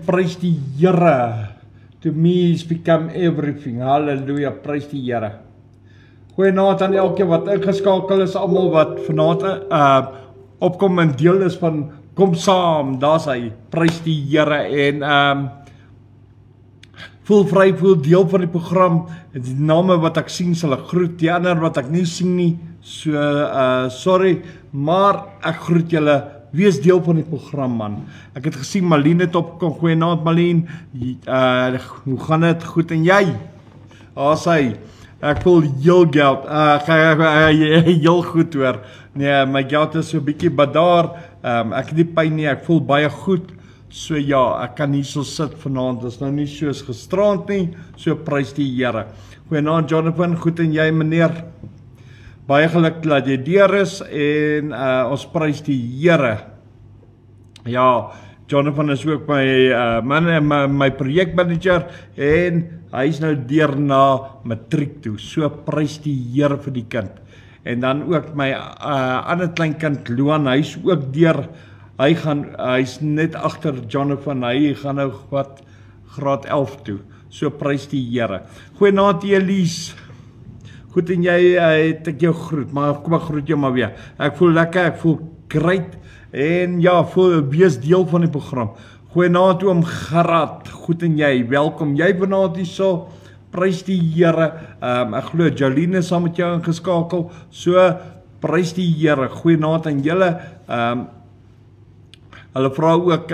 Praise die Here. To me is become everything. Hallelujah. Praise die Here. Goeienaand aan elkeen wat ingeskakel is, almal wat vanaand opkom en deel is van kom saam. Daar's hy. Praise die Here en voel vry, voel deel van die program. Die name wat ek sien sal ek groet, die ander wat ek nie sien nie. So sorry, maar ek groet julle. Wees deel van die program, man. Ek het gesien Malien het opgekom. Goeienaand Malien. Hoe gaan dit? Goed en jy? As hy. Ek voel heel geld. Heel goed hoor. Nee, my geld is so 'n bietjie badaar. Ek het nie pyn nie. Ek voel baie goed. So ja, ek kan hier so sit vanaand, dis nou nie soos gisterand nie, so prys die Here. Goeienaand Jonathan, goed en jy meneer? Baie geluk dat jy deur is en ons prys die Here. Ja, Jonathan is ook my projekmanager en hy is nou deur na matriek toe. So prys die Here vir die kind. En dan ook my ander klein kind Luan, hy is ook deur. Hy's net agter Jonathan, hy gaan nou wat graad 11 toe. So prys die Here. Goeienaand Elise. Goed en jy het ek jou groet, maar kom ek groet jou maar weer. Ek voel lekker, ek voel great en ja, wees deel van die program. Goeienaand oom Gerard. Goed en jy, welkom. Jy vanaand hierso. Prys die Here. Ek glo Jolene is saam met jou ingeskakel. So prys die Here. Goeienaand aan julle. Hulle vra ook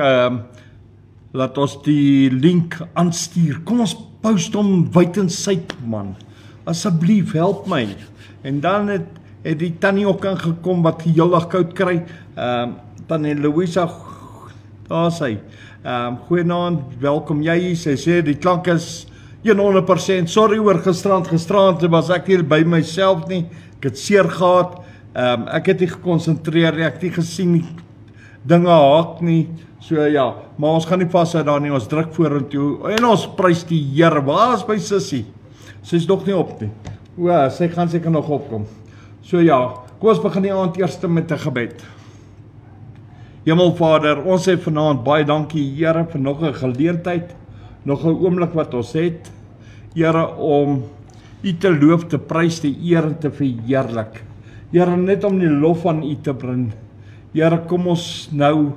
laat ons die link aanstuur. Kom ons post hom wyd en suid man. Asseblief help my. En dan het die tannie ook aangekom wat heeldag koud kry. Tannie Louisa, daar sy. Goeienaand, welkom jy. Sy sê die klank is 100%. Sorry oor gisterand was ek hier by myself nie. Ek het seer gehad. Ek het nie gekonsentreer nie. Ek het nie gesien nie. Dinge haak nie, so ja, maar ons gaan nie vashou daar nie, ons druk vorentoe en ons prys die Here. Waar is my sussie? Sy is nog nie op nie. Sy gaan seker nog opkom. So ja, kom ons begin die aand eers met 'n gebed. Hemelvader, ons sê vanaand baie dankie Here vir nog 'n geleentheid, nog 'n oomblik wat ons het, Here, om U te loof, te prys, te eer en te verheerlik. Here, net om die lof van U te bring. Here, kom ons nou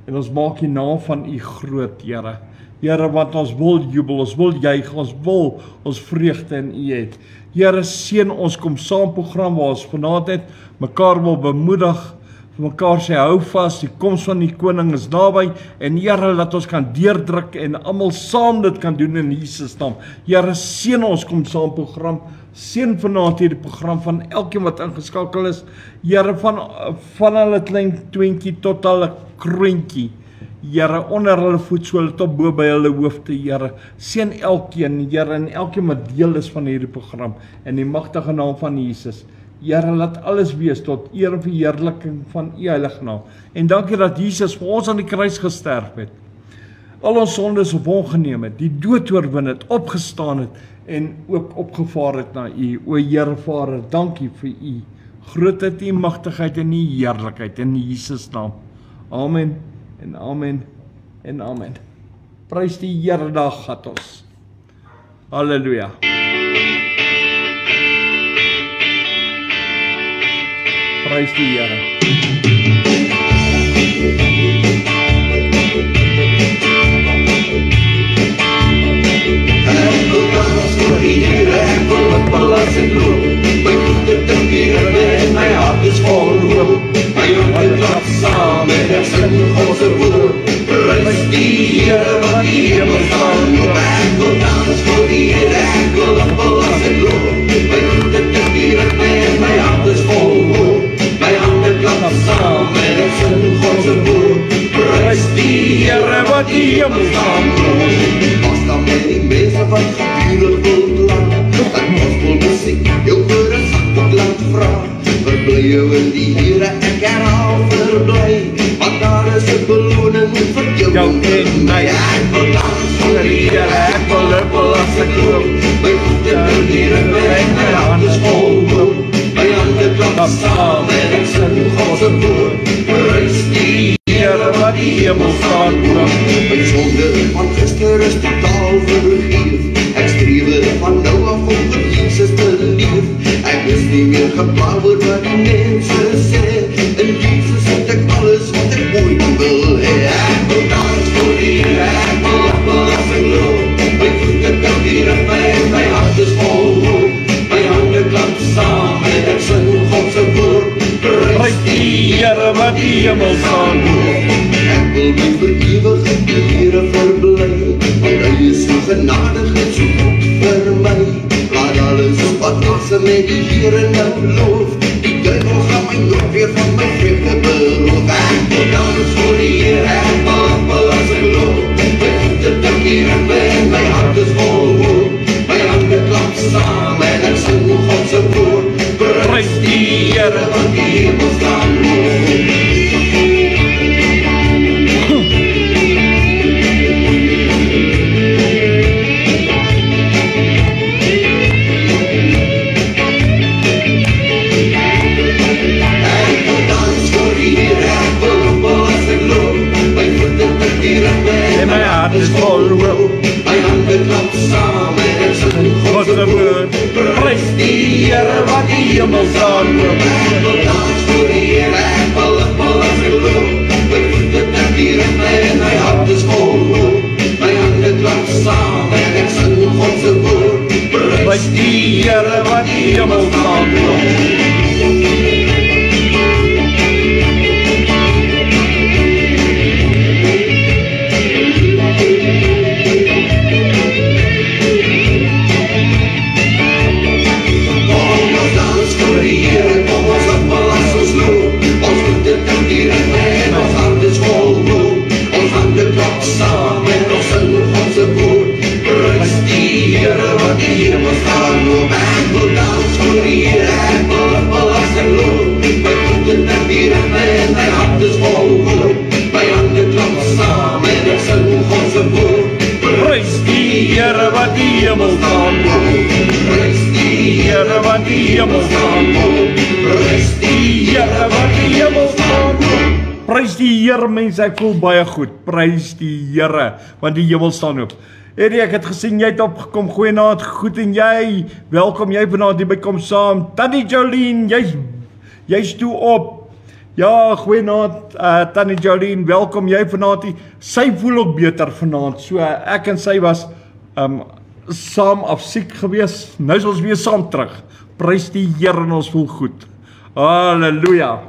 en ons maak die naam van U groot, Here. Here, want ons wil jubel, ons wil juig, ons wil ons vreugde in U het. Here, seën ons kom saam program waar ons vanaand het, mekaar wil bemoedig, vir mekaar sê hou vas, die koms van die koning is naby en Here, laat ons kan deurdruk en almal saam dit kan doen in Jesus naam. Here, seën ons kom saam program. Seën vanaand hierdie program van elkeen wat ingeskakel is. Here, van hulle klein tweentjie tot hulle kroontjie. Here, onder hulle voetsole tot bo by hulle hoofde, Here. Seën elkeen, Here, en elkeen wat deel is van hierdie program in die magtige naam van Jesus. Here, laat alles wees tot eer en verheerliking van U heilige naam. En dankie dat Jesus vir ons aan die kruis gesterf het. Al ons sondes op hom geneem het, die dood oorwin het, opgestaan het en ook opgevaar het na U. O Here Vader, dankie vir U grootheid, U magtigheid en U heerlikheid in Jesus naam. Amen en amen en amen. Prys die Here, daar gaan ons. Halleluja. Prys die Here. Balans en loop, my voete te keer en my hart is vol hoop. My hande klap saam en ek sing Godse woord. Prys die Here wat die hemel staan loop. Ek wil dans voor die Here, ek wil balans en loop. My voete te keer en my hart is vol hoop. My hande klap saam en ek sing Godse woord. Prys die Here wat die hemel staan loop. Was dan met die mense wat gedurig wil lang. Ek gospel muziek, jou voor een zakdoek laat vraag. Verblij jou in die Here, ek herhaal verblij. Want daar is een beloning vir jou en my. Ek wil dans voor die Here, ek wil huppel as ek loop. My voete te keer en my hart is vol hoop. My hande klap saam en ek sing Godse woord. Prys die Here wat die hemel staan loop. My sonde van gister is totaal vergeef. Ek strewe van nou af om vir Jesus te leef. Ek is nie meer geplaag word wat die mense sê. In Jesus het ek alles wat ek ooit wil hee. Ek wil dans voor die Here, ek wil appel as ek loop. My voete te keer en my hart is vol hoop. My hande klap saam en ek sing Godse woord. Prys die Here wat die hemel staan loop. Ek wil my vir ewig in die Here verblij. Want hy is so genadig en so goed vir my. Laat alles wat awesome met die Here nou loof. Die duivel gaan my nog weer van my vreugde beroof. Ek wil dans voor die Here, ek wil appel as hier en ben, my hart is vol hoop. My hande klap saam en ek sing God se woord. Prys die Here want die hemel staan hoog. Is vol hoop. My hande klap saam en ek sing God se woord. Prys die Here wat die hemel staan hoop. Ek wil dans voor die Here, ek wil as ek loop. My voete trek hier in my en my hart is vol hoop. My hande klap saam en ek sing God se woord. Prys die Here wat die hemel staan hoop. Prys die Here mense, ek voel baie goed. Prys die Here, want die hemel staan oop. Eddie, ek het gesien jy het opgekom. Goeienaand, goed en jy? Welkom jy vanaand hier by Kom Saam. Tannie Jolene, jy's toe op. Ja, goeienaand, Tannie Jolene, welkom jy vanaand hier. Sy voel ook beter vanaand. So ek en sy was saam af siek gewees. Nou is ons weer saam terug. Prys die Here en ons voel goed. Halleluja.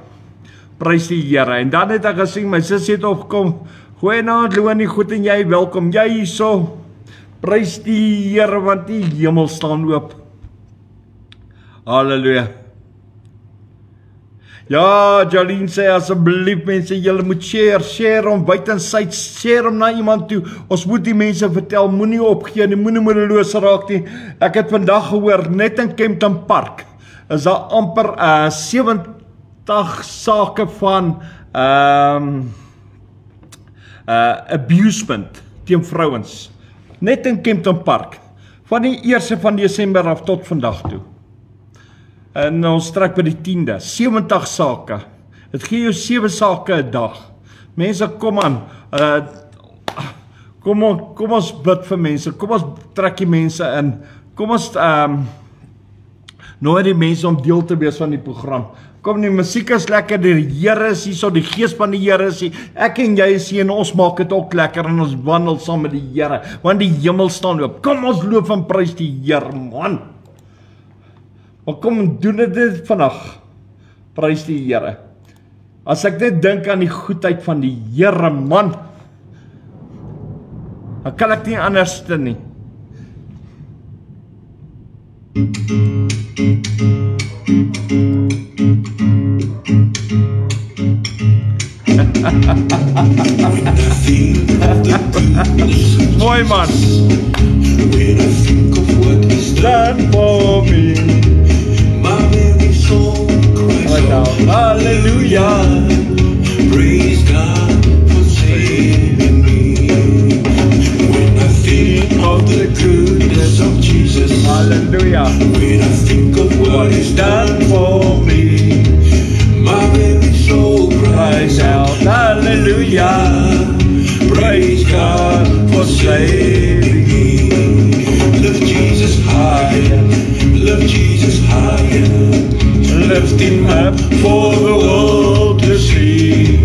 Prys die Here. En dan het ek gesien, my sussie het opgekom. Goeienaand, Loanie, goed en jy, welkom jy hierso. Prys die Here, want die hemel staan oop. Halleluja. Ja, Jolene sê, asseblief mense, julle moet share hom wyd en suid, share hom na iemand toe. Ons moet die mense vertel, moenie opgee nie, moenie moedeloos raak nie. Ek het vandag gehoor, net in Kempton Park, is daar amper 70 sake van abusement teen vrouens. Net in Kempton Park. Van die 1 van Desember af tot vandag toe. En ons trek by die 10de. 70 sake. Het gee jou 7 sake 'n dag. Mense, kom aan. Kom ons bid vir mense. Kom ons trek die mense in. Kom ons nooi die mense om deel te wees van die program. Kom, die musiek is lekker, die Here is hier, so die gees van die Here is hier. Ek en jy is hier en ons maak dit ook lekker en ons wandel saam met die Here, want die hemel staan oop. Kom ons loof en prys die Here, man. Maar kom, doen dit vandag. Prys die Here. As ek net dink aan die goedheid van die Here, man, dan kan ek nie anders doen nie. Mooi man. Done for me. Right now. Hallelujah. Praise God for saving me. When I think of the goodness of Jesus. Hallelujah. When I think of what He's done for me, my very soul cries out, hallelujah. Praise God for saving me. Lift Jesus higher, lift Jesus higher. Lift Him up for the world to see.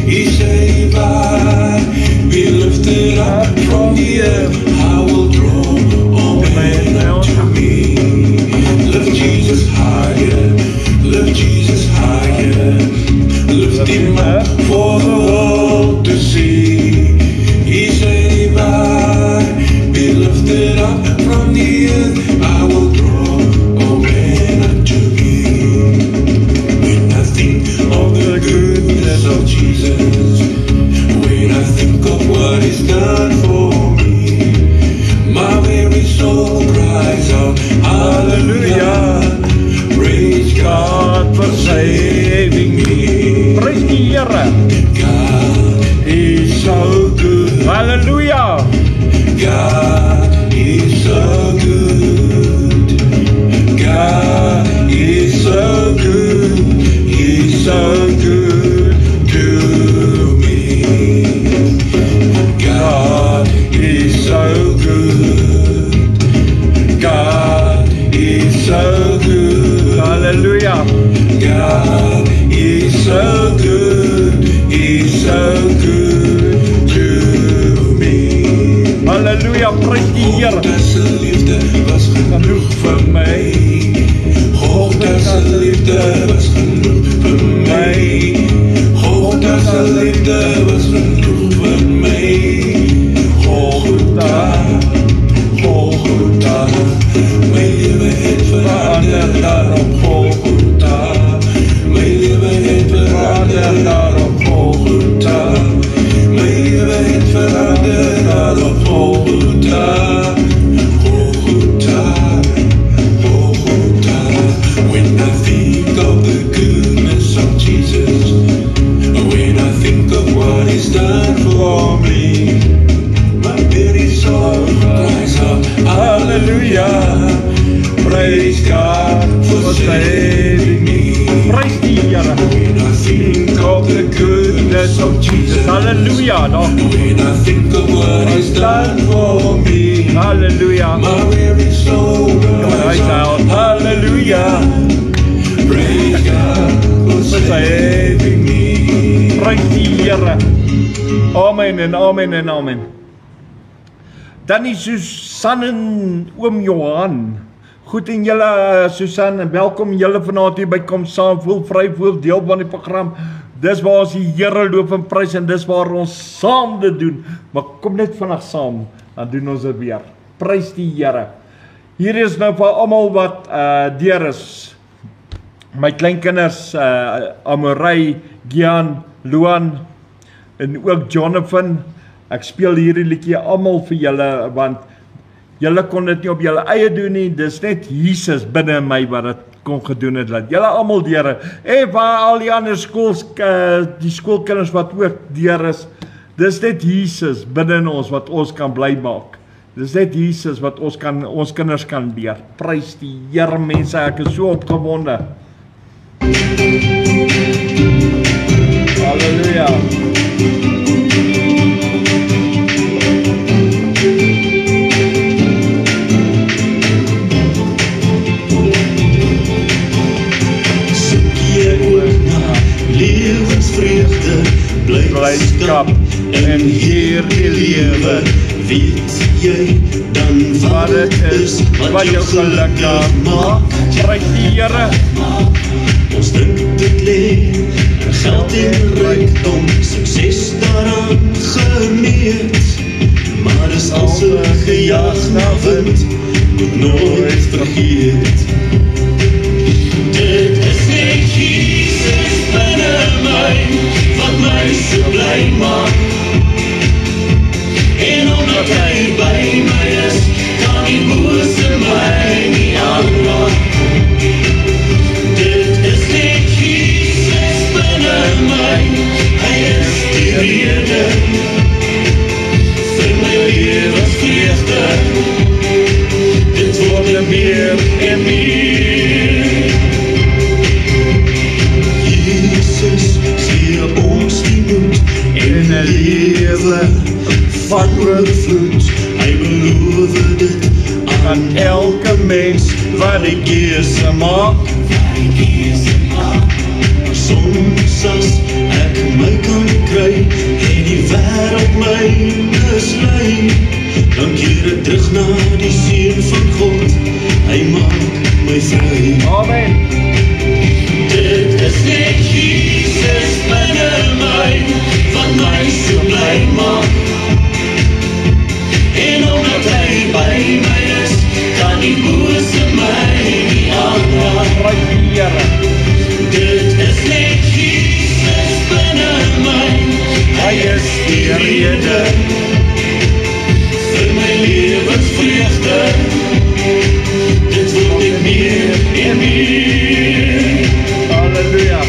He said, if I be lifted up from the earth, I will draw all men unto me. Lift Jesus higher, lift Jesus higher. Lift Him up for the world to see. He said, if I be lifted up from the earth, I will draw all men unto me. When I think so good. Hallelujah. God is so good. He's so good to me. Hallelujah. Prys die Here. God se liefde was genoeg vir my. God se liefde was genoeg vir my. God se liefde was genoeg vir my. Golgotha, my lewe het verander daar op Golgotha. My lewe het verander daar op Golgotha. My lewe het verander daar op Golgotha. Golgotha, Golgotha. When I think of the goodness of Jesus, when I think of what He's done for me, my very soul cries out, hallelujah. Praise God for saving me. Prys die Here. When I think of the goodness of Jesus, Hallelujah. when I think of what He's done for me, Hallelujah. my very soul cries out, hallelujah. Praise God for saving me. Prys die Here. Amen en amen en amen. Dan is Susan en oom Johan. Goed en julle Susan en welkom julle vanaand hier by Kom Saam, voel vry, voel deel van die program. Dis waar ons die Here loof en prys en dis waar ons saam dit doen. Maar kom net vandag saam, dan doen ons dit weer. Prys die Here. Hier is nou vir almal wat deur is. My kleinkinders Amorey, Gian, Luan en ook Jonathan. Ek speel hierdie liedjie almal vir julle want julle kon dit nie op julle eie doen nie. Dis net Jesus binne my wat dit kon gedoen het. Laat julle almal deur en waar al die ander die skoolkinders wat ook deur is. Dis net Jesus binne in ons wat ons kan bly maak. Dis net Jesus wat ons kinders kan leer. Prys die Here mense, ek is so opgewonde. Halleluja. Lewensvreugde, blydskap en hierdie lewe, weet jy dan wat dit is wat jou gelukkig maak. Prys die Here. Ons dink dit lê in geld en rykdom, sukses daaraan gemeet, maar dis als 'n gejaag na wind, moet nooit vergeet. Dit is net Jesus binne my, wat my so bly maak. En omdat hy by my is, kan die bose my nie aanraak. Dit is net Jesus binne my, hy is die rede vir my lewensvreugde. Dit word meer en meer. Jesus gee ons die moed en 'n lewe van oorvloed. Hy beloof dit aan elke mens wat die keuse maak. Soms as ek my kan kry en die wêreld my mislei, dan keer ek terug na die Seun van God. Hy maak my vry. Amen. Dit is net Jesus binne my, wat my so bly maak. En omdat hy by my is, kan die bose my nie aanraak. Prys die Here. Dit is net Jesus binne my, hy is die rede vir my lewensvreugde. Dit word net meer en meer. Halleluja.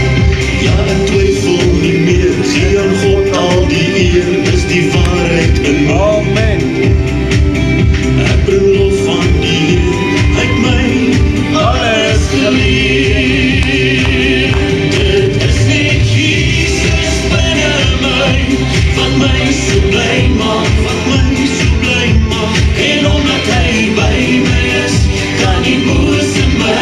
Ja, ek twyfel nie meer, gee aan God al die eer, is die waarheid in my. Amen. Ek bring lof aan die Heer, hy het my alles geleer. Dit is net Jesus binne my, wat my so bly maak, wat my so bly maak. En omdat hy by my is, kan die bose my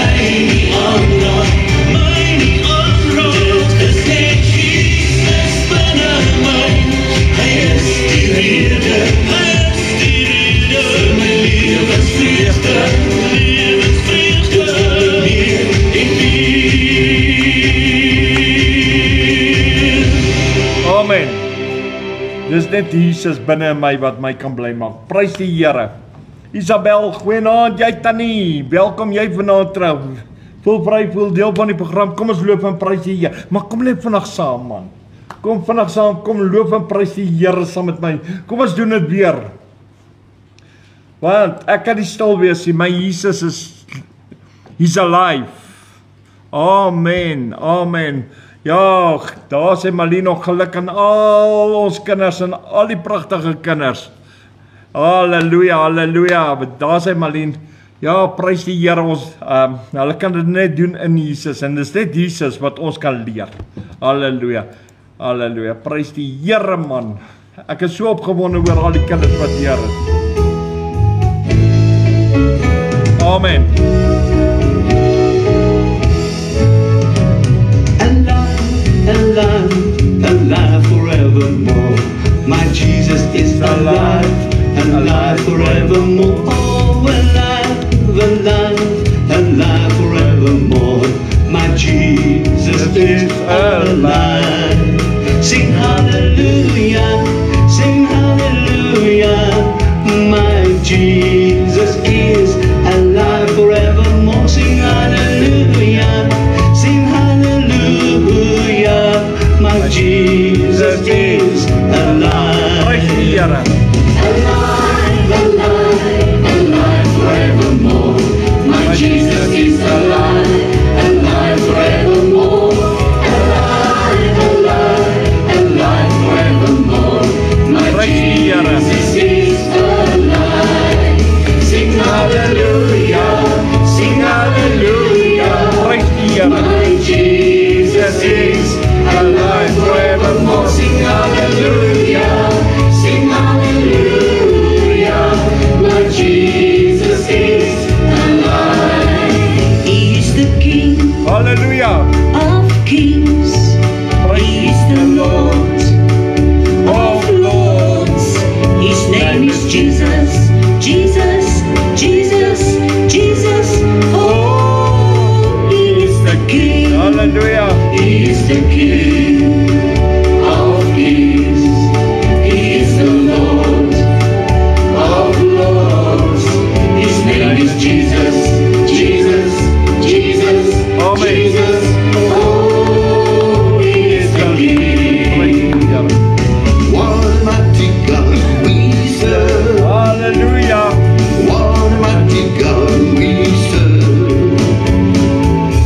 Dis net Jesus binne in my wat my kan bly maak. Prys die Here. Isabel, goeienaand, jy tannie. Welkom jy vanaand terug. Voel vry, voel deel van die program. Kom ons loop en prys die Here. Maar kom net vandag saam, man. Kom vandag saam, kom loop en prys die Here saam met my. Kom ons doen dit weer. Want ek kan nie stil wees nie. My Jesus is He's alive. Amen. Amen. Ja, daar sê Malie nog geluk aan al ons kinders en al die pragtige kinders. Halleluja, halleluja. Daar sê Malie, ja, prys die Here ons. Hulle kan dit net doen in Jesus en dis net Jesus wat ons kan leer. Halleluja. Halleluja. Prys die Here, man. Ek is so opgewonde oor al die kinders wat hier is. Amen. Alive, alive forevermore. My Jesus is alive, alive forevermore. Oh, alive, alive, alive forevermore. My Jesus is alive. Sing hallelujah, sing hallelujah. My Jesus is alive forevermore. Sing hallelujah, sing hallelujah. My Jesus is alive. Alive, alive, alive forevermore. My Jesus is alive, alive forevermore. Alive, alive, alive forevermore. My Jesus is alive. Sing hallelujah, sing hallelujah. My Jesus is alive forevermore. Sing hallelujah, sing hallelujah. My Jesus is alive. He is the King Hallelujah. of kings. He is the Lord of lords. His name is Jesus, Jesus, Jesus, Jesus. Oh, He is the King. Hallelujah. He is the King of kings. He is the Lord of lords. His name is Jesus, Jesus, Jesus, Amen. Jesus. Oh, He is the King. Almighty God we serve. Hallelujah. Almighty God we serve.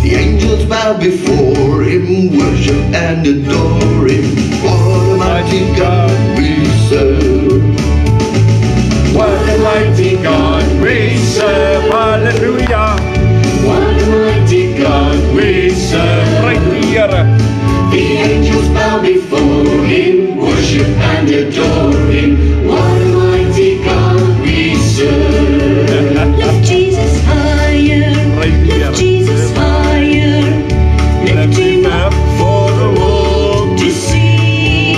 The angels bow before Him, worship and adore Him. Almighty God we serve. What a mighty God we serve. Hallelujah. Almighty God we serve. Prys die Here. The angels bow before Him, worship and adore Him. Almighty God we serve. Lift Jesus higher, lift Jesus higher, lift Him up for the world to see.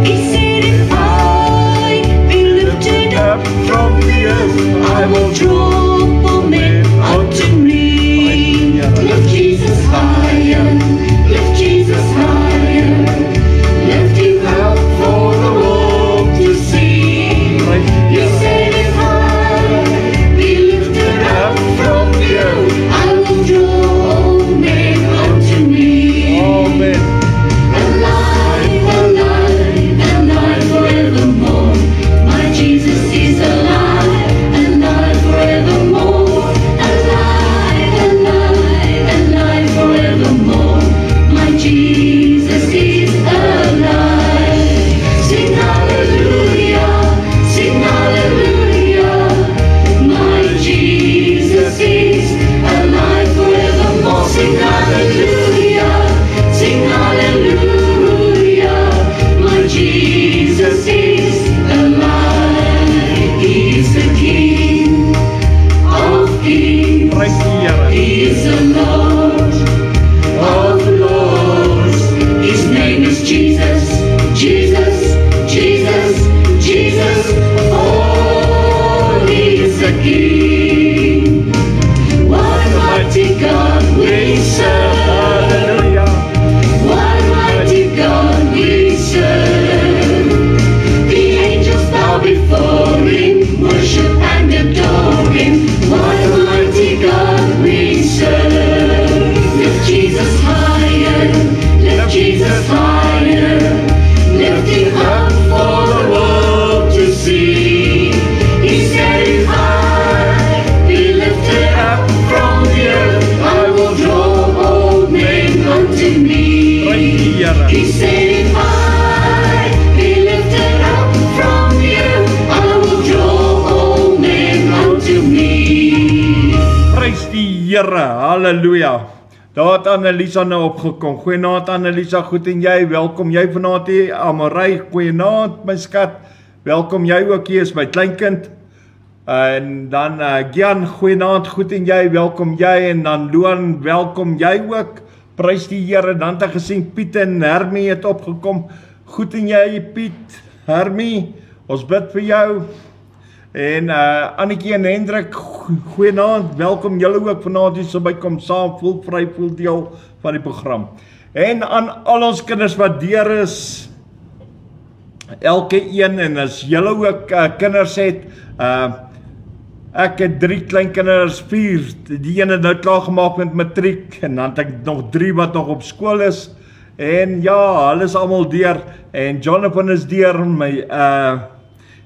He said, if I be lifted up from the earth, I will draw all men unto me. Lift Jesus higher, lift Jesus higher, lift Him up for the world Prys die Here, halleluja. Daar het Annelisa nou opgekom. Goeienaand Annelisa, goed en jy, welkom jy vanaand hier, Amarey, goeienaand my skat, welkom jy ook hier, is my kleinkind. En dan Gian, goeienaand, goed en jy, welkom jy, en dan Luan, welkom jy ook, prys die Here. Dan het ek gesien Piet en Hermie het opgekom, goed en jy Piet, Hermie, ons bid vir jou. En Annetjie en Hendrik, goeienaand, welkom julle ook vanaand hier so by kom saam, voel vry, voel deel van die program. En aan al ons kinders wat deur is, elke een, en as julle ook kinders het, ek het 3 kleinkinders, 4, die ene nou klaar gemaak met matriek, en dan het ek nog 3 wat nog op skool is, en ja, hulle is allemaal deur, en Jonathan is deur,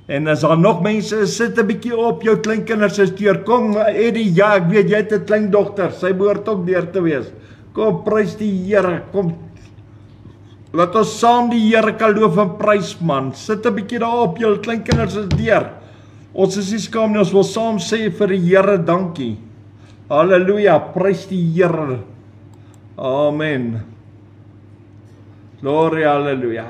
en as daar nog mense is, sit 'n bietjie op, jou kleinkinders is deur, kom Eddie, ja ek weet, jy het 'n kleindogter, sy behoort ook deur te wees, kom prys die Here, kom, laat ons saam die Here kan loof en prys man, sit 'n bietjie daar op, jou kleinkinders is deur, ons is nie skaam nie, ons wil saam sê vir die Here dankie, halleluja, prys die Here, amen, glory, halleluja.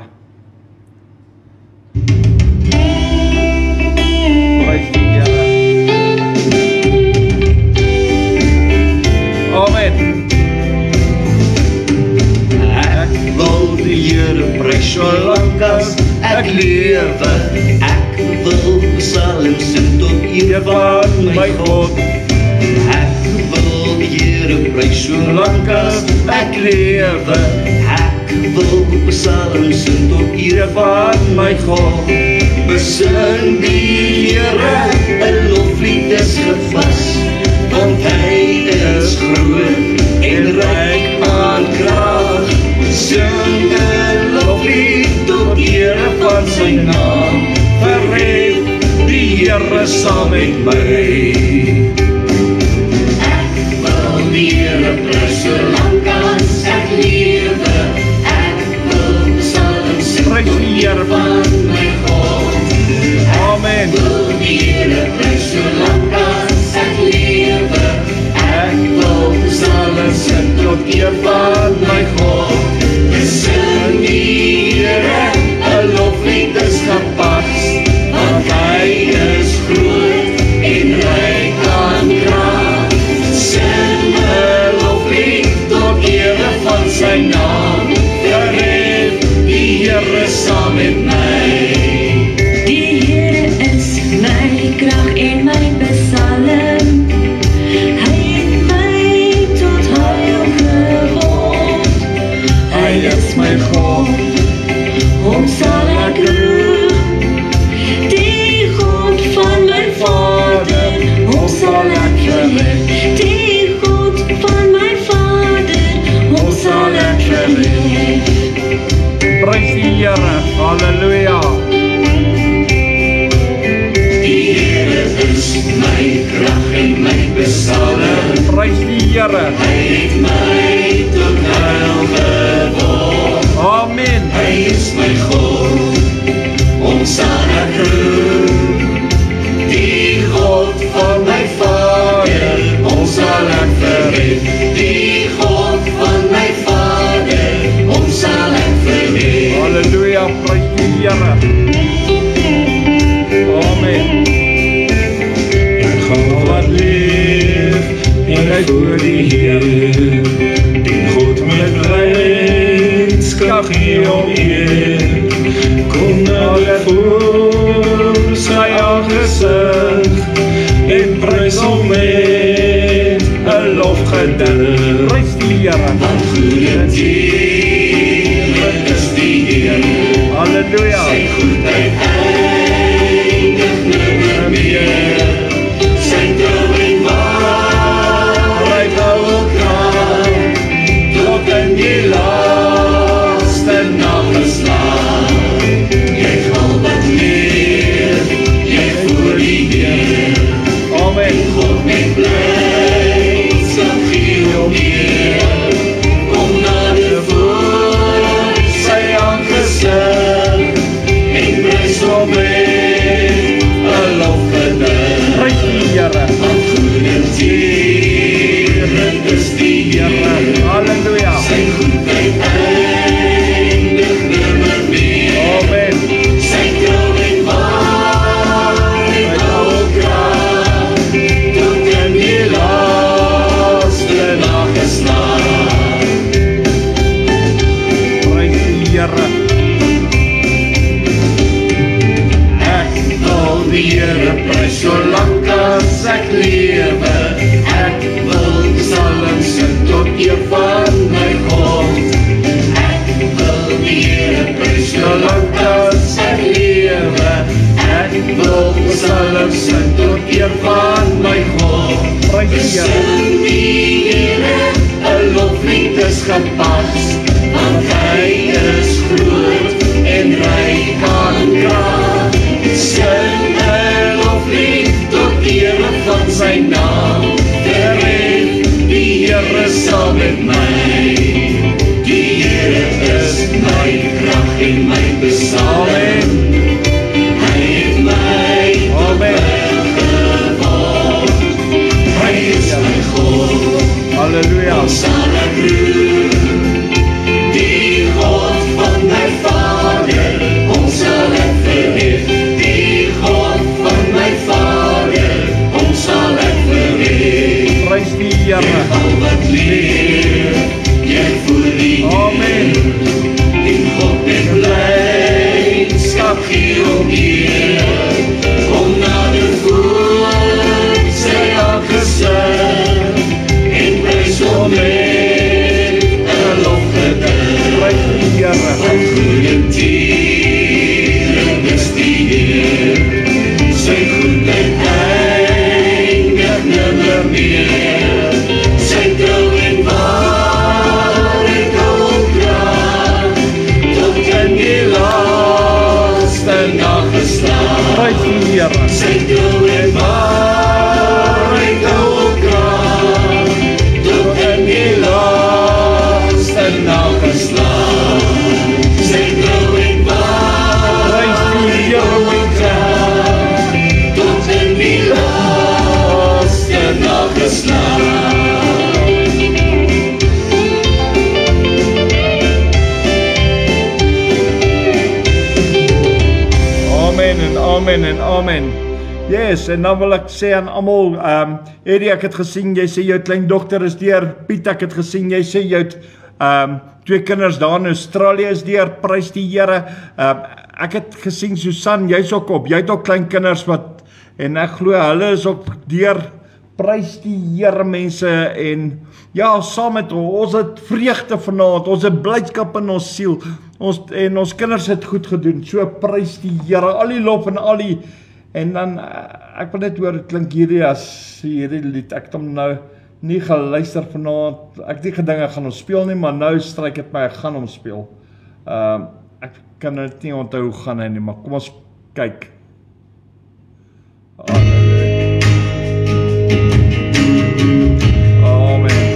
Amen. Ek wil die Here prys solank as ek lewe. Ek wil psalms sing tot eer van my God. Ek wil die Here prys solank as ek lewe. Ek wil psalms sing tot eer van my God. Besing die Here, 'n loflied is gepas, want hy is groot en ryk aan krag. Sing 'n loflied tot eer van sy naam, verhef die Here saam met my. Ek wil die Here prys solank as ek lewe. Ek wil psalms sing tot eer van my God. Amen. Ek wil die Here prys solank as ek lewe. Ek wil psalms sing tot eer van my God. Besing die Here, 'n loflied is gepas, want hy is groot en ryk aan krag. Sing 'n loflied tot eer van sy naam, verhef die Here saam met my. My krag en my besalm, hy het my tot heil geword. Hy is my God, hom sal ek roem. Die God van my Vader, hom sal ek verhef. Die God van my Vader, hom sal ek verhef. Prys die Here, halleluja. My krag en my besalm, prys die Here, hy het my tot heil geword. amen. Hy is my God, hom sal ek roem. Die God van my Vader, hom sal ek verhef. Die God van my Vader, hom sal ek verhef. Halleluja, prys die Here, amen. Wat leef en hy voor die Heer, dien God met blijdskap gee om eer. Kom nader voor sy aangesig en prys hom met 'n lofgedig. Prys die Here, Want goeie tierig is die Heer, halleluja. sy goedheid eindig nimmer meer. Sy trouw en waarheid hou elkaar, tot in die laaste nageslaag. Jy val wat leer, jy voor die Heer. Amen. God met blijdskap gee om eer. Kom nader voor sy aangesig en prys Here. Halleluja. Sy goedheid eindig nimmer meer. Amen. Sy trou en waarheid hou krag, tot in die laaste nageslag. Prys die Here. Ek wil die Here prys solank as ek lewe. Ek wil psalms sing tot eer van my God. Ek wil die Here prys solank as ek lewe. Ek wil psalms sing tot eer van my God. Prys die Here. Sing die Here 'n loflied is gepas, want hy is groot en ryk aan krag. Sing 'n loflied tot eer van sy naam. Verhef die Here saam met my. Die Here is my krag en my besaling. Hy het my geword. Hy is my God. Halleluja. Sal ek roem die God van my Vader, ons sal ek verhef. Die God van my Vader, ons sal ek verhef. Prys die Here. Al wat leef, jy voel die Amen. in God met blydskap gee om eer. Kom nader voor sy aangesig en prys hom met 'n lofgedig. Prys die Here. Van goeie tiere is die Heer, sy goedheid eindig nimmer meer. Sy trou en waarheid hou krag, tot in die laaste nageslag. Prys die Here. Sy trou en waarheid hou krag, tot in die laaste nageslag. Sy trou en Prys die Here, my krag, tot in die laaste nageslag. Amen en amen en amen. Yes, en dan wil ek sê aan almal, Eddie, ek het gesien, jy sê jou kleindogter is deur. Piet, ek het gesien, jy sê jou 2 kinders daar in Australië is deur. Prys die Here. Ek het gesien, Susan, jy's ook op. Jy het ook klein kinders wat, en ek glo hulle is ook deur. Prys die Here, mense, en ja, saam met ons het vreugde vanaand, ons het blydskap in ons siel, ons kinders het goed gedoen, so prys die Here, al die lof en al die, en dan, ek wil net hoor, het klink hierdie lied, ek het hom nou nie geluister vanaand, ek het nie gedink ek gaan hom speel nie, maar nou stryk het my, ek gaan hom speel. Ek kan dit nie onthou hoe gaan hy nie, maar kom ons kyk. Amen.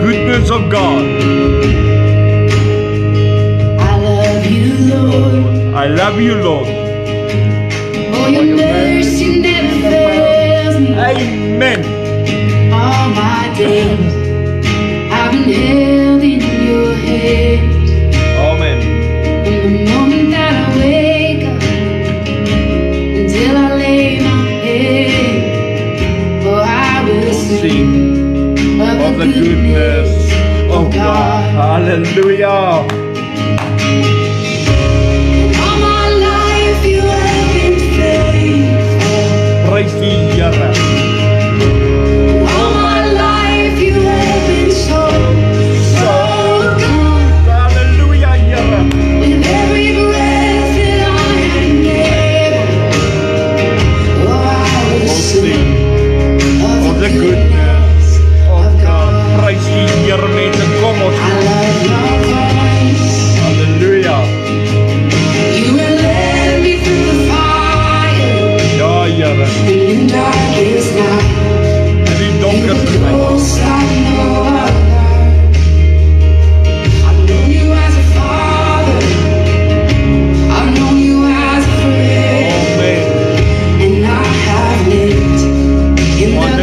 Goodness of God. I love you, Lord. I love you, Lord. Oh, your mercy never fails me. Amen. All my days, I've been held in your hand. Amen. From the moment that I wake up until I lay my head, oh, I will sing Of the goodness of God. Hallelujah. All my life you have been faithful. Praise the Here. All my life you have been so good. Hallelujah, Here. With every breath that I am able, oh, I will sing Of the goodness of God. Praise the Here, mense. Kom ons. I love your voice. Hallelujah. You will let me through the fire Ja, Here. in darkest night. En die donker tyd. Close like no other. I've known you as a father. I've known you as a friend. Amen. And I have lived in the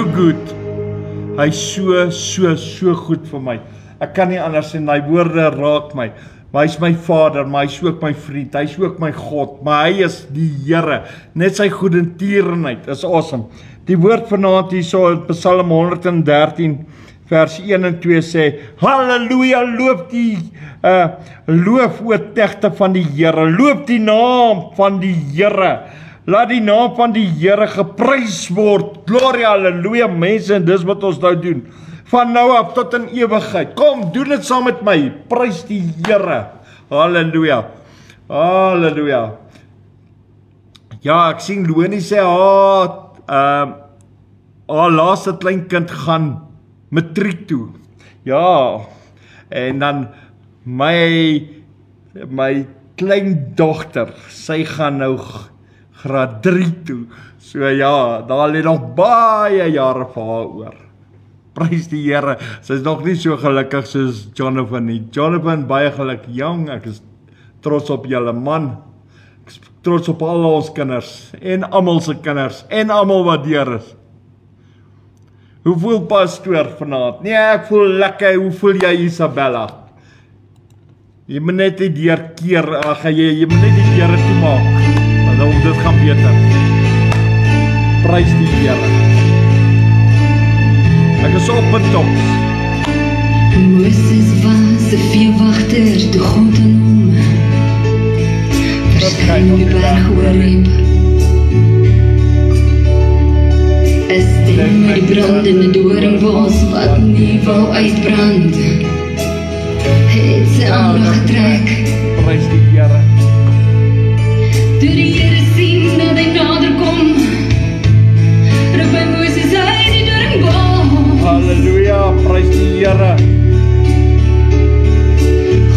so good. Hy so goed vir my. Ek kan nie anders sê, hy woorde raak my. Maar hy is my Vader, maar hy is ook my vriend, hy is ook my God, maar hy is die Here. Net sy goedertierenheid is awesome. Die woord vanaand hier so in Psalm 113 vers 1 en 2 sê, Halleluja, loof o tegte van die Here, loof die naam van die Here. Laat die naam van die Here geprys word. Gloria, halleluja, mense, en dis wat ons nou doen. Van nou af tot in ewigheid. Kom, doen dit saam met my. Prys die Here. Halleluja. Halleluja. Ja, ek sien Loni sê, haar laaste kleinkind gaan matriek toe. Ja. En dan my kleindogter, sy gaan nou graad 3 toe. So ja, daar lê nog baie jare vir haar oor. Prys die Here. Sy is nog nie so gelukkig soos Jonathan nie. Jonathan, baie geluk, jong. Ek is trots op julle man. Ek is trots op al ons kinders en almal se kinders en almal wat deur is. Hoe voel pastoor vanaand? Nee, ek voel lekker. Hoe voel jy, Isabella? Jy moet net die deur keer, jy moet net die deure toemaak. Want dit gaan beter. Prys die Here. Ek is op en top. Moses was 'n veewagter toe God aan hom verskyn op die berg Horeb. 'n stem met die brandende doringbos wat nie wou uitbrand, het sy aandag getrek. Prys die Here. Toe die Here sien dat hy nader kom, roep hy Moses uit die doringbos. Halleluja, prys die Here.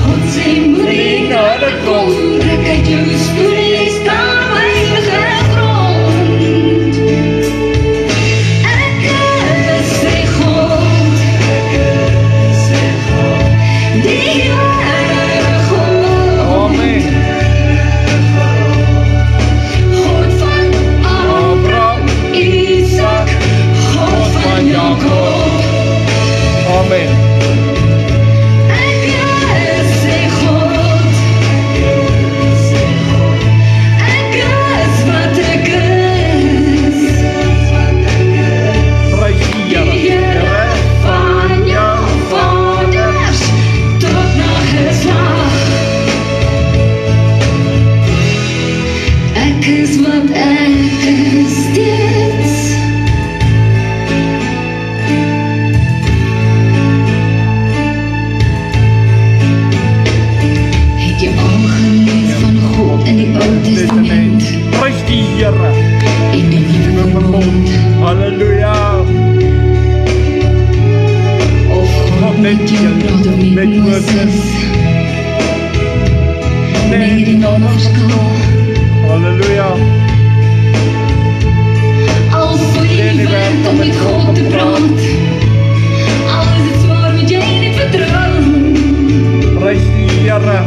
God sê moet jy nader kom, trek uit jou stoel, jy staan op heilige grond. Ek is sy God, die Here God. Amen. God van Abraham, Isaac, God van Jacob. Amen. Ek is sy God, ek is wat ek is. Prys die Die Here. Here van jou vaders tot na geslag. Ek is wat ek is steeds. Het jy al gelees van God in die Ou Testament Prys die Here. en die Nuwe Verbond? Halleluja. Of God met jou praat of met Moses? Nee, die naam verskil. Halleluja. Al voel jy nie werk om met God te praat, al is het zwaar moet jy nie vertrou. Prys die Here.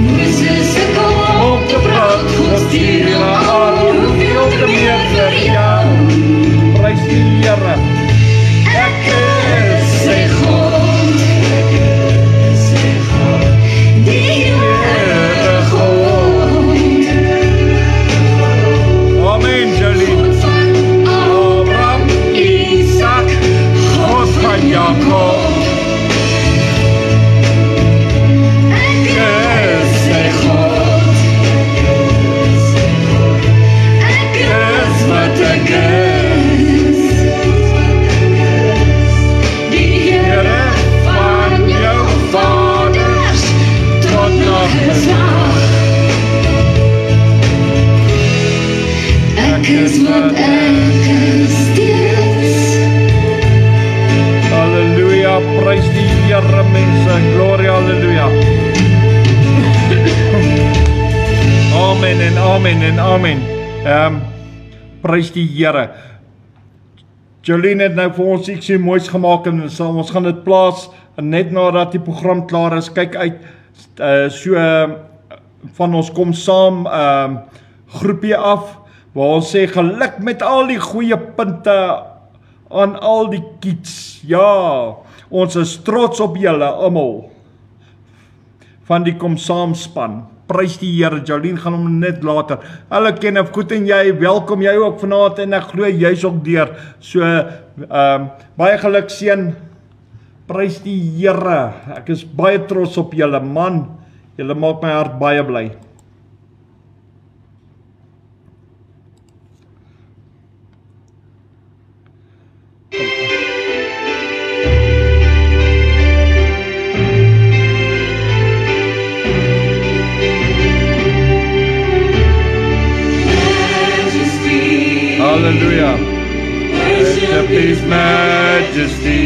Moses sukkel om te praat, God stuur na Aaron, hoeveel te meer vir jou. Prys die Here. Ek is sy God, die Here God. Amen, Jolie. God van Abraham, Isaac, God van Jacob. ek is sy God. Ek is wat ek is. Die Here van jou vaders tot na geslag. Ek is wat ek is steeds. Halleluja, prys die Here, mense. Gloria, halleluja. Amen en amen en amen. Prys die Here. Jolene het nou vir ons ietsie moois gemaak en ons gaan dit plaas net nadat die program klaar is. Kyk uit, van ons kom saam groepie af, waar ons sê geluk met al die goeie punte aan al die kids. Ja, ons is trots op julle almal van die Kom Saam span. Prys die Here. Jolien gaan hom net later. Hulle ken of goed en jy, welkom jy ook vanaand en ek glo jy's ook deur. So baie geluk seun. Prys die Here. Ek is baie trots op julle man. Julle maak my hart baie bly. Hallelujah. Worship His majesty.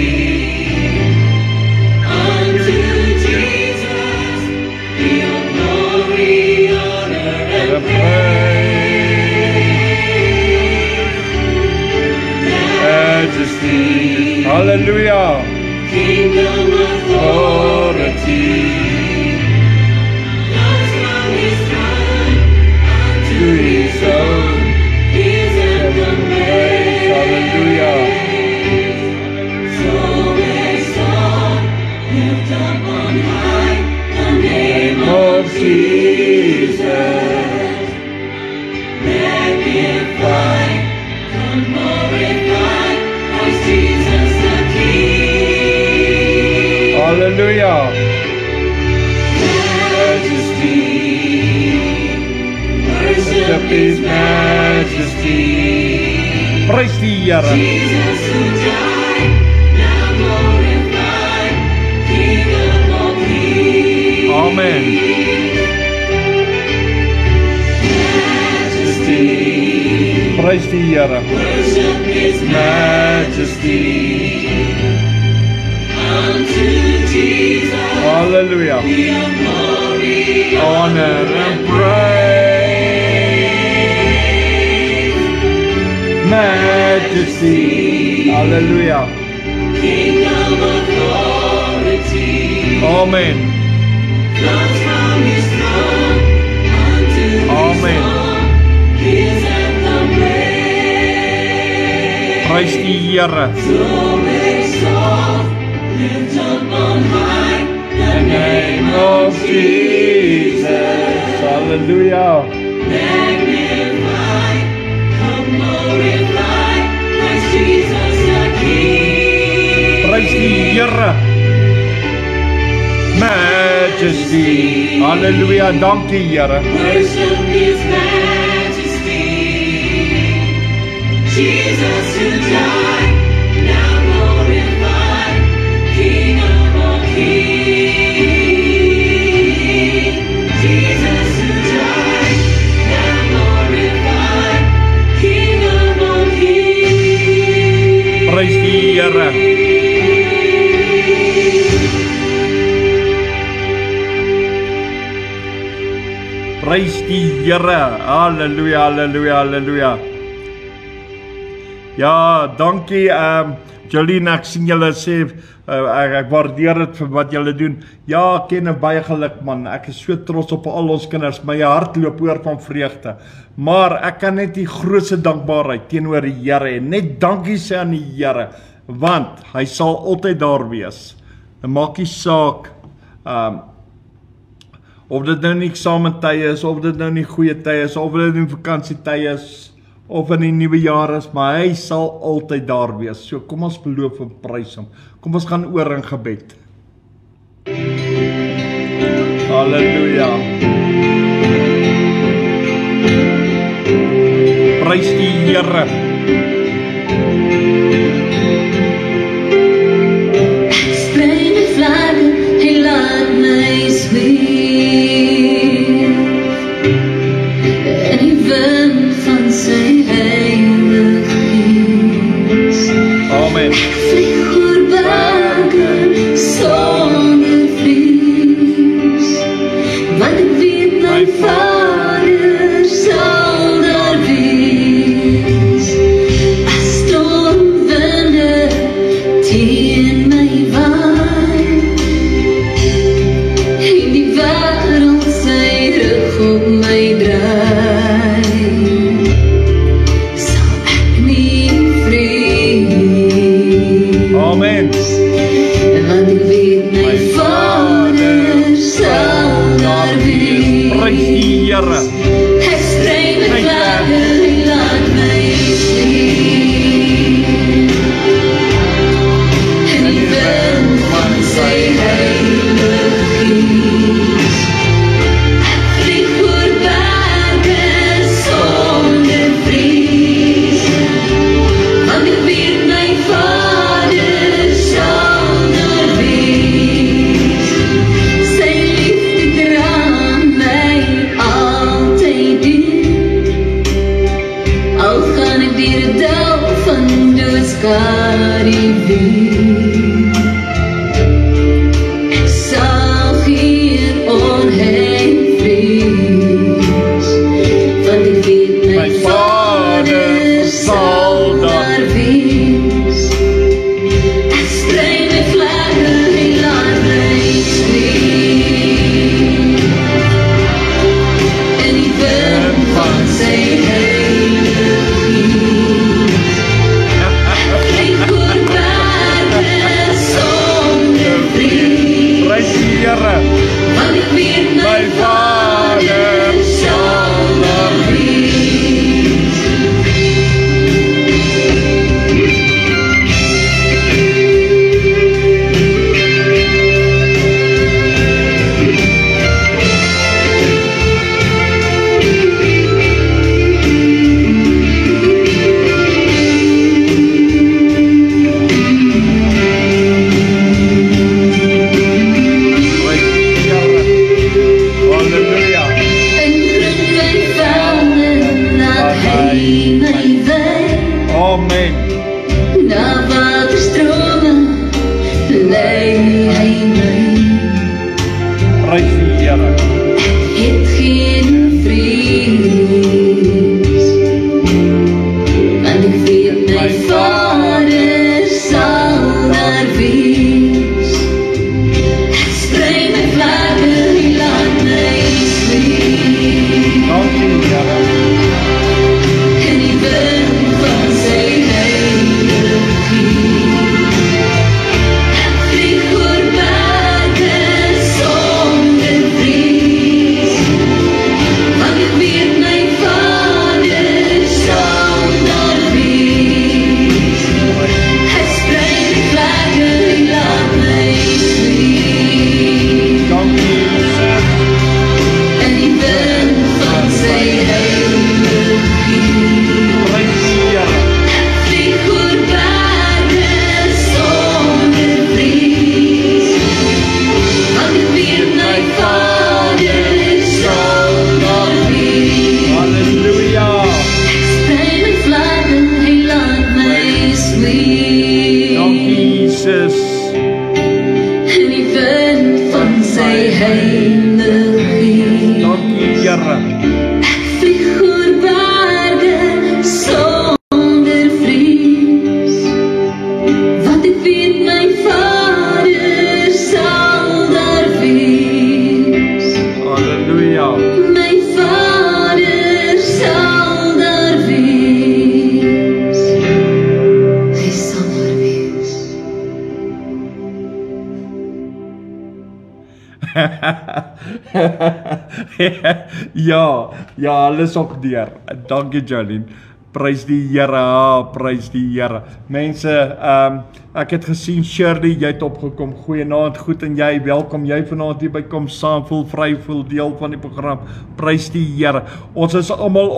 Unto Jesus be all glory, honor, and praise. Majesty. Hallelujah. Kingdom authority. Comes from His throne unto His own. Hallelujah. So exalt, lift up on high the name of Jesus. Magnify, glorify Christ Jesus the King. Hallelujah. Majesty, worship His majesty. Praise the Here. Jesus who died, now glorified, King of all kings. Amen. Majesty. Praise the Here. Worship His majesty. Unto Jesus. Hallelujah. Be all glory, honor, and praise. Majesty, hallelujah. Kingdom authority. Amen. Comes from His throne unto Amen. His anthem praise. Praise the Here. So exalt, lift up on high the name of Jesus. Hallelujah. Magnify, glorify Christ Jesus the King. Praise the Here. Majesty. Hallelujah. Dankie Here. Worship His majesty. Jesus who died, now glorified, King of all kings. Jesus who died, now glorified, King of all kings. Praise the Here. Praise die Here. Halleluja, halleluja, halleluja. Ja, dankie Jolien, ek sien julle sê ek waardeer dit vir wat julle doen. Ja, ken 'n baie geluk man. Ek is so trots op al ons kinders. My hart loop oor van vreugde. Maar ek kan net die grootste dankbaarheid teenoor die Here en net dankie sê aan die Here, want hy sal altyd daar wees. Dit maak nie saak of dit nou nie eksamentye is, of dit nou nie goeie tye is, of dit in vakansietye is, of in die nuwe jaar is, maar hy sal altyd daar wees. So kom ons beloof en prys hom. Kom ons gaan oor in gebed. Halleluja. Prys die Here. Spring en vlaggen, hy laat my zweef. En die wind van sy heilige gees. Amen. Vlieg oor berge sonder vrees. Want ek weet my Vader sal daar wees. Amen. Na waterstrome lei hy my. Prys die Here. Het geen vrees, want ek weet my Vader sal daar wees. Hy sprei my vlakke, hy laat my sleep. Dankie Here. En die wind van sy heiligheid. Ek vlieg oor berge sonder vrees, want ek weet my Vader sal daar wees. Hy sprei my vlakke, hy laat my sleep. Dankie Jesus. En die wind van sy heiligheid. Prys die Here. Vlieg oor berge sonder vrees, want ek weet my Vader sal daar wees. Halleluja. Sprei my vlakke, hy laat my sleep. Dankie Jesus. En die wind van sy heiligheid. Dankie Here. Vlieg oor berge sonder vrees, want ek weet my Vader sal daar wees. Halleluja. My Vader sal daar wees. Hy sal daar wees. Ja, hulle is ook deur. Dankie Jolien. Prys die Here, prys die Here. Mense, ek het gesien Shirley, jy het opgekom. Goeienaand, goed en jy, welkom jy vanaand hier by kom saam, voel vry, voel deel van die program. Prys die Here. Ons is almal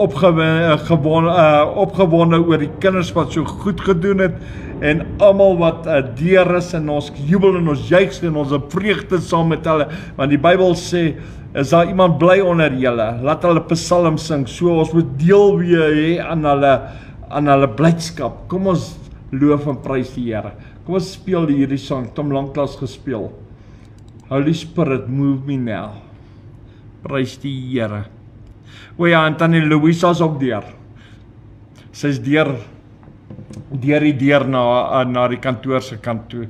opgewonde oor die kinders wat so goed gedoen het en almal wat deur is en ons jubel en ons juig en ons vreugde saam met hulle, want die Bybel sê, is daar iemand bly onder julle, laat hulle psalm sing, so ons moet deel weer aan hulle blydskap. Kom ons loof en prys die Here. Kom ons speel hierdie sang, Tom lanklaas gespeel. Holy Spirit, move me now. Prys die Here. O ja, en Tannie Louisa is ook deur. Sy is deur die deur na die kantoor se kant toe,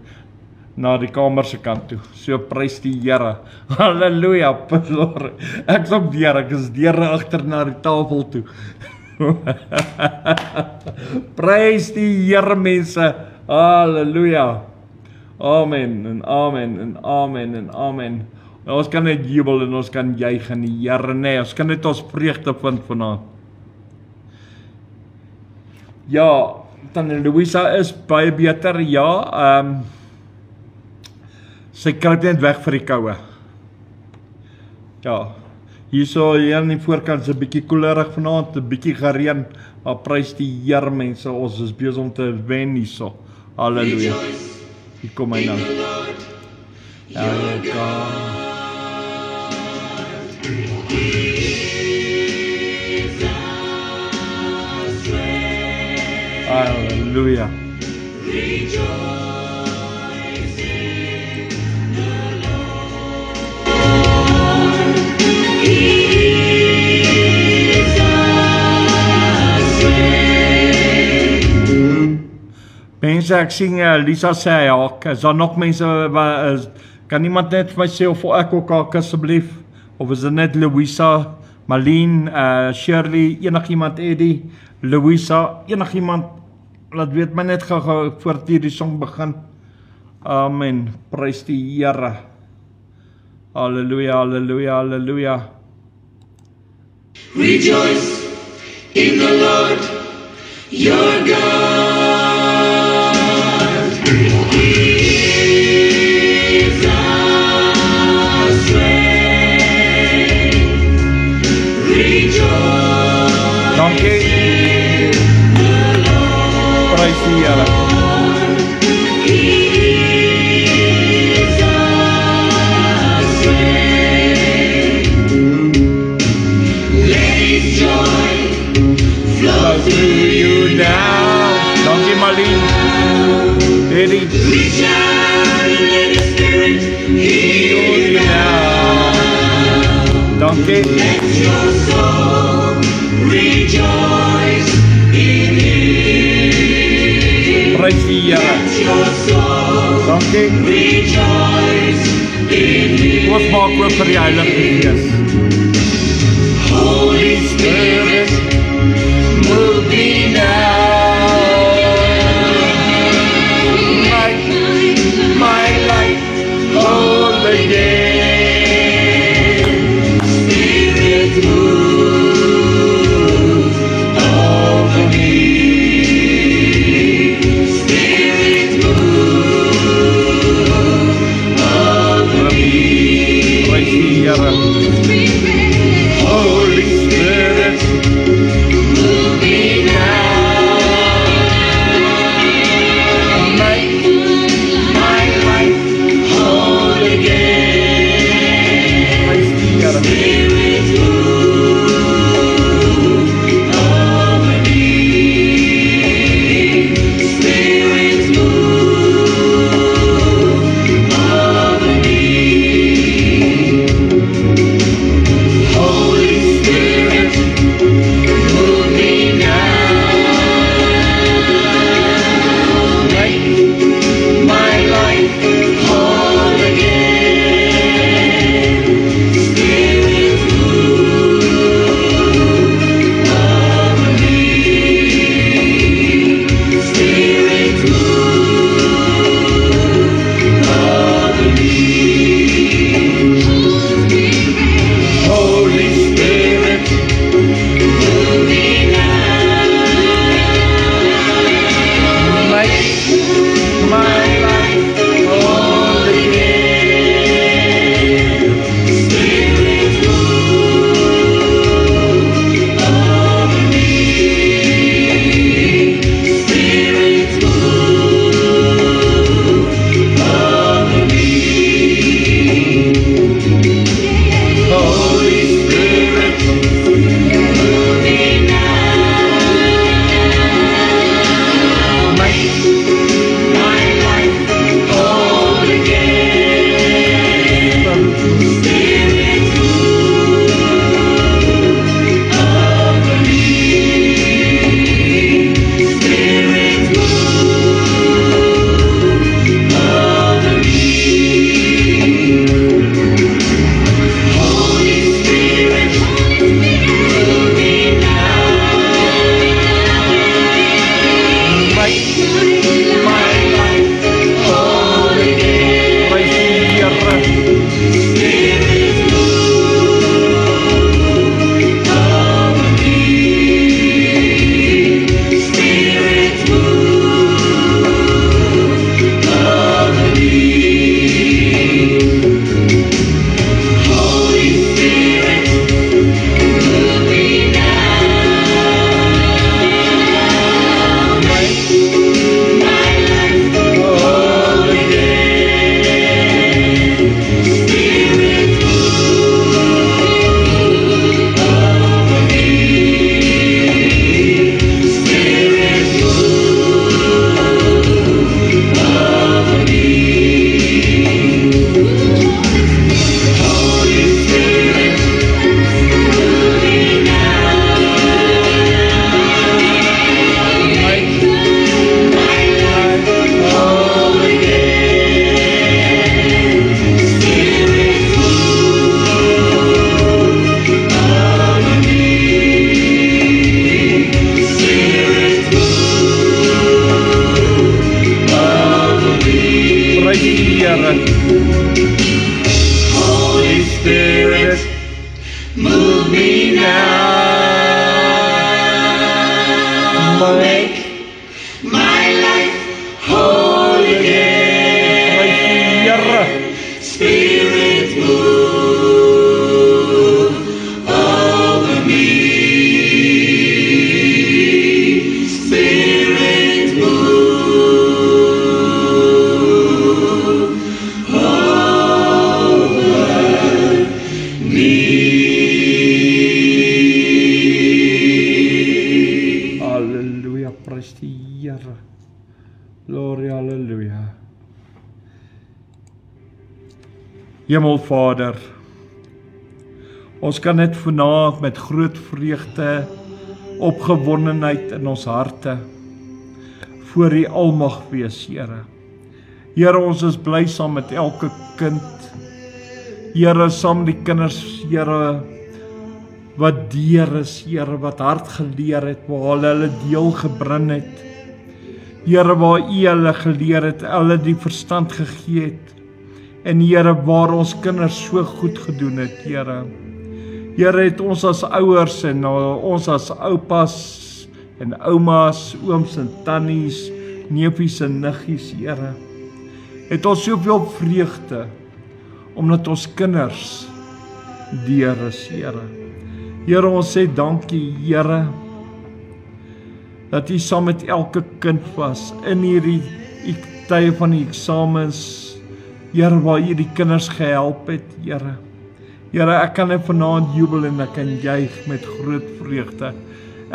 na die kamer se kant toe. So prys die Here. Halleluja, Lord. Ek is ook deur, ek is deur agter na die tafel toe. Prys die Here mense. Halleluja. Amen en amen en amen en amen. Ons kan net jubel en ons kan juig in die Here, nee, ons kan net ons vreugde vind vanaand. Ja, Tannie Louisa is baie beter, ja, sy kruip net weg vir die koue. Ja, hierso hier aan die voorkant is 'n bietjie koelerig vanaand, 'n bietjie gereën, maar prys die Here mense, ons is besig om te wen hierso. Halleluja. Hier kom hy nou. Our God. Halleluja. Mense, ek sien Lisa sê ja, is daar nog mense, kan iemand net vir my sê of ek ook al asseblief, of is dit net Louisa, Marlene, Shirley, enigiemand, Eddie, Louisa, enigiemand, laat weet my net gou voor hierdie song begin. Amen, prys die Here. Halleluja, halleluja, halleluja. Rejoice in the Lord, your God. Dankie. Prys die Here. Flow through you now. Charlene, Eddie, Reach out and let the Spirit heal you now. Donkey, Let your soul rejoice in Him. praise the Here. Let your soul Donkey, rejoice in Him. wat maak oop vir die Heilige Gees. Holy Spirit, move me now. Make my life whole again. Spirit, move over me. Spirit, move over me. Praise the Here. Holy Spirit, move me now. Make my life whole again. Praise the Here. Spirit, move over me. Spirit, move over me. Holy Spirit, move me now. Make my life whole again. Spirit, move over me. Spirit, move over me. Holy Spirit, move me now. Make my life whole again. Spirit, move over me. Spirit, move over me. Holy Spirit, move me now. Make my life whole again. Spirit, move over me. Spirit, move over me. Holy Spirit, move me now. Make my life whole again. Praise the Here. Spirit, move over me. Spirit, move over me. Holy Spirit, move me now. Make my life whole again. Spirit, move over me. Spirit, move over me. Holy Spirit, move me now. Make my life whole again. Spirit, move over me. Spirit, move over me. Praise the Here. Holy Spirit, move me now. Make my life whole again. Praise the Here. Spirit, move over me. Spirit, move over Glory, halleluja. Hemelvader, ons kan net vanaand met groot vreugde, opgewondenheid in ons harte voor U almag wees, Here. Here, ons is bly saam met elke kind. Here, saam met die kinders, Here, wat deur is, Here, wat hard geleer het, waar hulle deel gebring het. Here, waar U hulle geleer het, hulle die verstand gegee het. En Here, waar ons kinders so goed gedoen het, Here. Here, het ons as ouers en ons as oupas en oumas, ooms en tannies, neefies en niggies, Here, het ons soveel vreugde, omdat ons kinders deur is, Here. Here, ons sê dankie, Here, dat U saam met elke kind was, in hierdie tye van die eksamens, Here, waar U die kinders gehelp het, Here. Here, ek kan net vanaand jubel en ek kan juig met groot vreugde.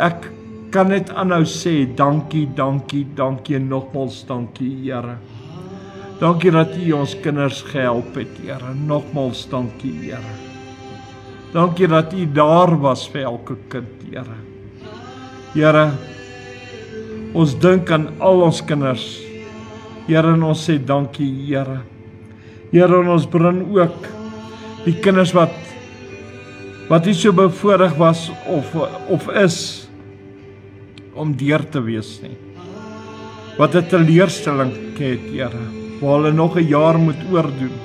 Ek kan net aanhou sê, dankie, dankie, dankie en nogmals dankie, Here. Dankie dat U ons kinders gehelp het, Here. Nogmals dankie, Here. Dankie dat U daar was vir elke kind, Here. Here, ons dink aan al ons kinders. Here, en ons sê dankie, Here. Here, en ons bring ook die kinders wat nie so bevoorreg was of is om deur te wees nie. Wat 'n teleurstelling het, Here, waar hulle nog 'n jaar moet oordoen.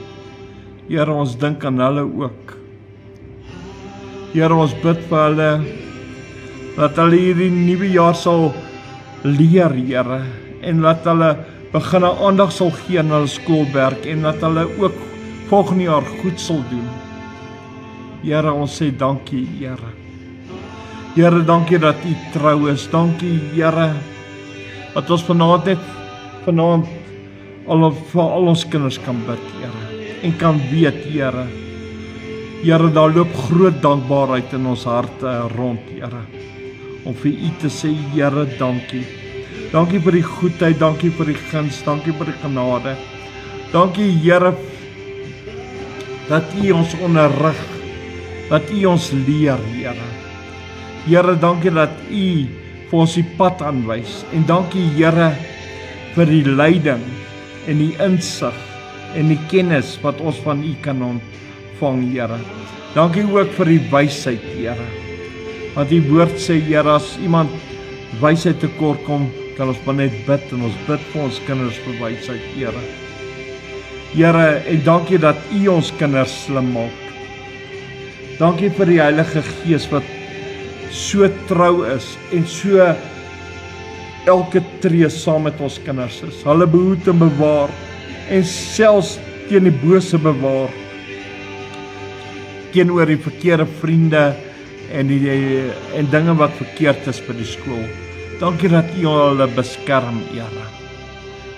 Here, ons dink aan hulle ook. Here, ons bid vir hulle, dat hulle hierdie nuwe jaar sal leer, Here, en dat hulle begin aandag sal gee aan hulle skoolwerk, en dat hulle ook volgende jaar goed sal doen. Here, ons sê dankie, Here. Here, dankie dat U trou is. Dankie, Here, dat ons vanaand vir al ons kinders kan bid, Here, en kan weet, Here. Here, daar loop groot dankbaarheid in ons harte rond, Here, om vir U te sê, Here, dankie. Dankie vir die goedheid, dankie vir die guns, dankie vir die genade. Dankie, Here, dat U ons onderrig, dat U ons leer, Here. Here, dankie dat U vir ons die pad aanwys. En dankie, Here, vir die leiding en die insig en die kennis wat ons van U kan ontvang, Here. Dankie ook vir die wysheid, Here. Want U woord sê, Here, as iemand wysheid tekort kom, kan ons maar net bid, en ons bid vir ons kinders vir wysheid, Here. Here, en dankie dat U ons kinders slim maak. Dankie vir die Heilige Gees wat so trou is en so elke tree saam met ons kinders is. Hulle behoed en bewaar en selfs teen die bose bewaar. Teenoor die verkeerde vriende en dinge wat verkeerd is by die skool. Dankie dat U hulle beskerm, Here.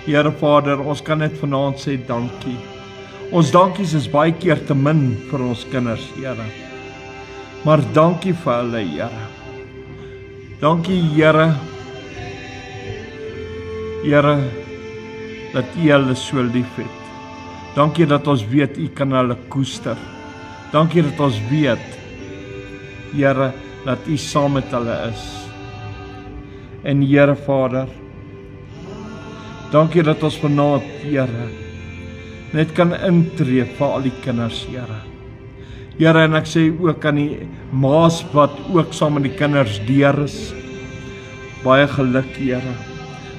Here Vader, ons kan net vanaand sê dankie. Ons dankies is baie keer te min vir ons kinders, Here. Maar dankie vir hulle, Here. Dankie, Here. Here, dat U hulle so lief het. Dankie dat ons weet U kan hulle koester. Dankie dat ons weet, Here, dat U saam met hulle is. En Here Vader, dankie dat ons vanaand, Here, net kan intree vir al die kinders, Here. Here, en ek sê ook aan die maas wat ook saam met die kinders deur is, baie geluk, Here,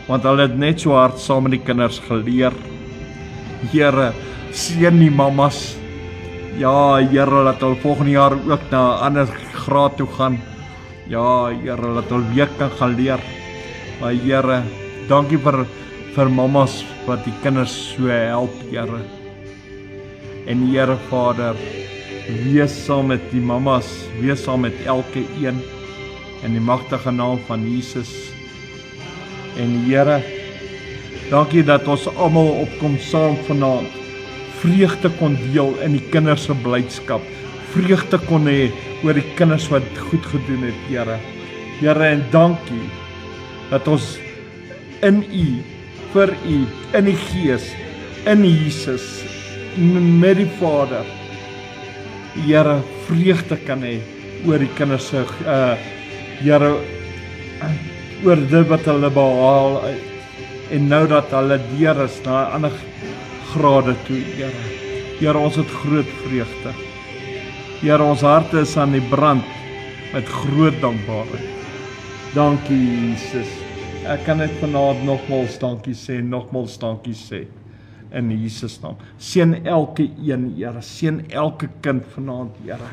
want hulle het net so hard saam met die kinders geleer. Here, seën die mamas. Ja, Here, laat hulle volgende jaar ook na 'n ander graad toe gaan. Ja, Here, laat hulle weer kan gaan leer. Maar Here, dankie vir mamas wat die kinders so help, Here. En Here Vader, wees saam met die mamas, wees saam met elke een in die magtige naam van Jesus. En Here, dankie dat ons almal opkom saam vanaand, vreugde kon deel in die kinders se blydskap, vreugde kon hê oor die kinders wat goed gedoen het, Here. Here, en dankie dat ons in U vir U in die Gees, in Jesus, met die Vader. Here, vreugde kan hê oor die kinders se Here, oor dit wat hulle behaal en nou dat hulle deur is na 'n ander grade toe, Here. Here, ons het groot vreugde. Here, ons harte is aan die brand met groot dankbaarheid. Dankie, Jesus. Ek kan net vanaand nogmaals dankie sê in Jesus naam. Seën elke een, Here. Seën elke kind vanaand, Here.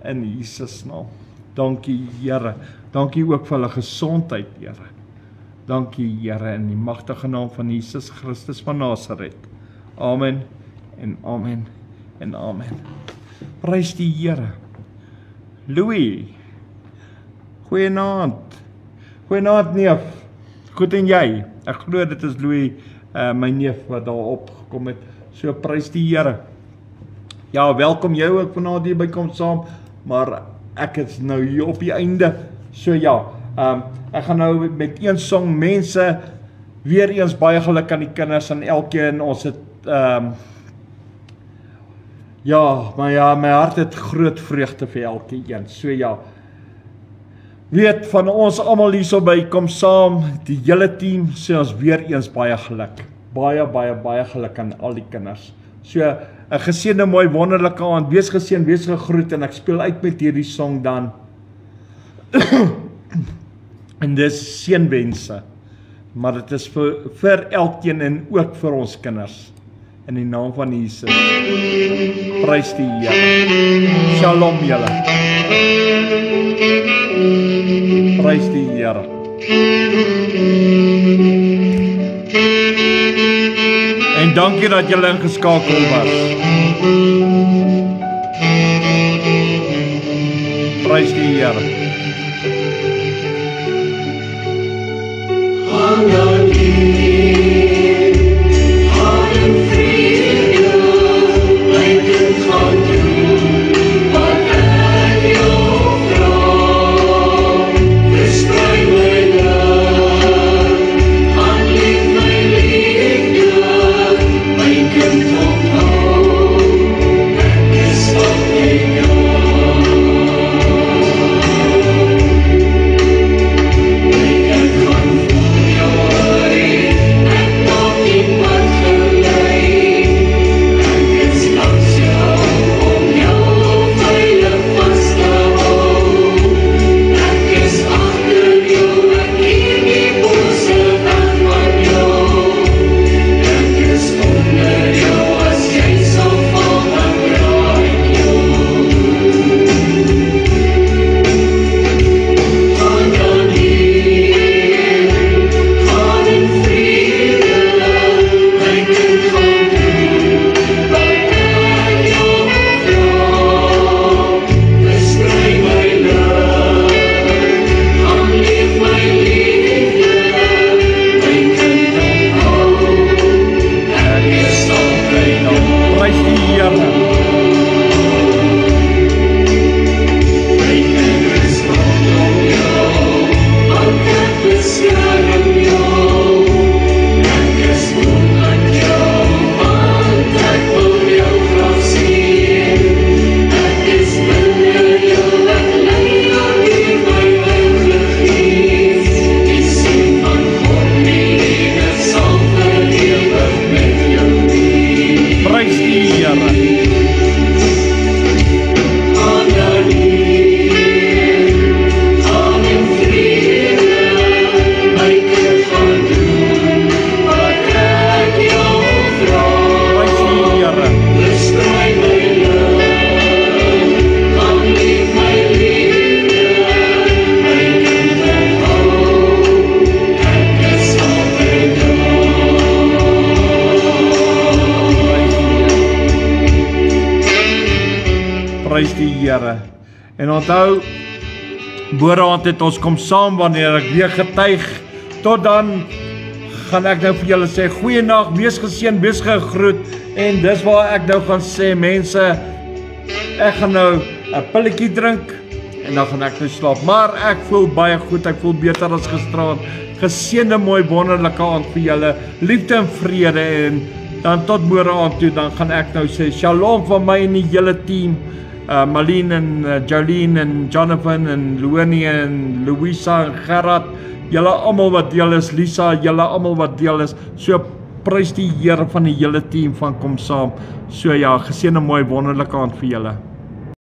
In Jesus naam. Dankie, Here. Dankie ook vir hulle gesondheid, Here. Dankie, Here, in die magtige naam van Jesus Christus van Nasaret. Amen en amen en amen. Prys die Here. Louis. Goeienaand. Goeienaand, neef. Goed en jy? Ek glo dit is Louis, my neef wat daar opgekom het. So prys die Here. Ja, welkom jou ook vanaand hier by Kom Saam, maar ek is nou hier op die einde. So ja, ek gaan nou met een song mense weer eens baie geluk aan die kinders en elkeen. Ons het my hart het groot vreugde vir elkeen. So ja, weet van ons almal hierso by Kom Saam, die hele team, sê ons weer eens baie geluk. Baie geluk aan al die kinders. So 'n geseënde, mooi, wonderlike aand. Wees geseën, wees gegroet en ek speel uit met hierdie song dan. En dis seënwense. Maar dit is vir elkeen en ook vir ons kinders. In die naam van Jesus. Prys die Here. Shalom julle. Prys die Here. En dankie dat julle ingeskakel was. Prys die Here. Prys die Here. En onthou, Boeraand het ons kom saam wanneer ek weer getuig. Tot dan gaan ek nou vir julle sê goeienaand, wees geseën, wees gegroet. En dis waar ek nou gaan sê mense, ek gaan nou 'n pilletjie drink en dan gaan ek nou slaap. Maar ek voel baie goed, ek voel beter as gisteraand. Geseënde, mooi, wonderlike aand vir julle. Liefde en vrede en dan tot môre aand toe, dan gaan ek nou sê shalom van my en die hele team. Malene en Jolene en Jonathan en Luanie en Louisa en Gerard, julle almal wat deel is, Lisa, julle almal wat deel is, so prys die Here van die hele team van Kom Saam. So ja, geseënde, mooi, wonderlike aand vir julle.